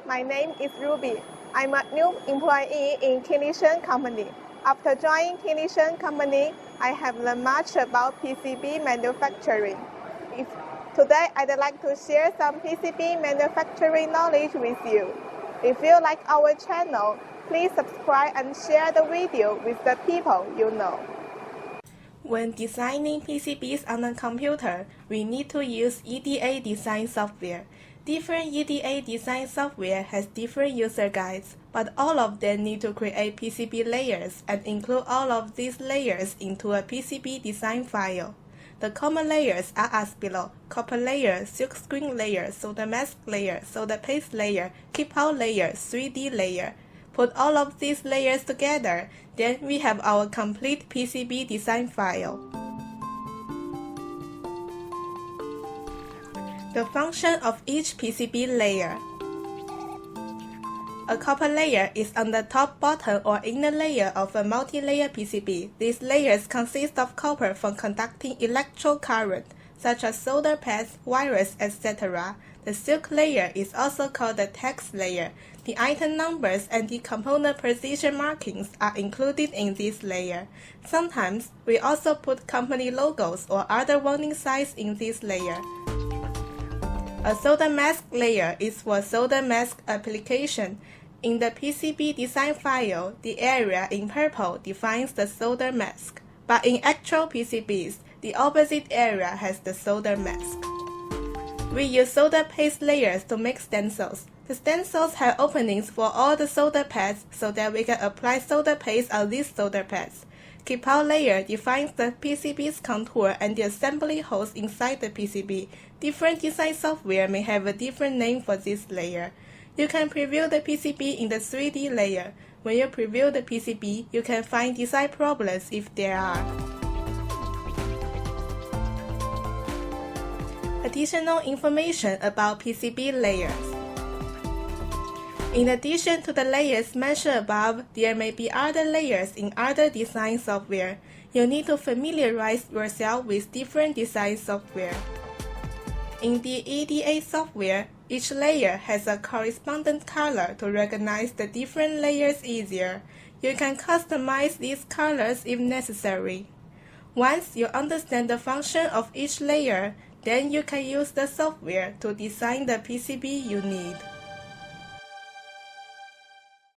My name is Ruby. I'm a new employee in Kinglisheng company. After joining Kinglisheng company, I have learned much about PCB manufacturing. Today, I'd like to share some PCB manufacturing knowledge with you. If you like our channel, please subscribe and share the video with the people you know. When designing PCBs on a computer, we need to use EDA design software. Different EDA design software has different user guides, but all of them need to create PCB layers and include all of these layers into a PCB design file. The common layers are as below: copper layer, silk screen layer, solder mask layer, solder paste layer, keep-out layer, 3D layer. Put all of these layers together, then we have our complete PCB design file. The function of each PCB layer. A copper layer is on the top, bottom, or inner layer of a multi-layer PCB. These layers consist of copper for conducting electrical current, such as solder pads, wires, etc. The silk layer is also called the text layer. The item numbers and the component precision markings are included in this layer. Sometimes, we also put company logos or other warning signs in this layer. A solder mask layer is for solder mask application. In the PCB design file, the area in purple defines the solder mask, but in actual PCBs, the opposite area has the solder mask. We use solder paste layers to make stencils. The stencils have openings for all the solder pads so that we can apply solder paste on these solder pads. Keep-out layer defines the PCB's contour and the assembly holes inside the PCB. Different design software may have a different name for this layer. You can preview the PCB in the 3D layer. When you preview the PCB, you can find design problems if there are. Additional information about PCB layers. In addition to the layers mentioned above, there may be other layers in other design software. You need to familiarize yourself with different design software. In the EDA software, each layer has a corresponding color to recognize the different layers easier. You can customize these colors if necessary. Once you understand the function of each layer, then you can use the software to design the PCB you need.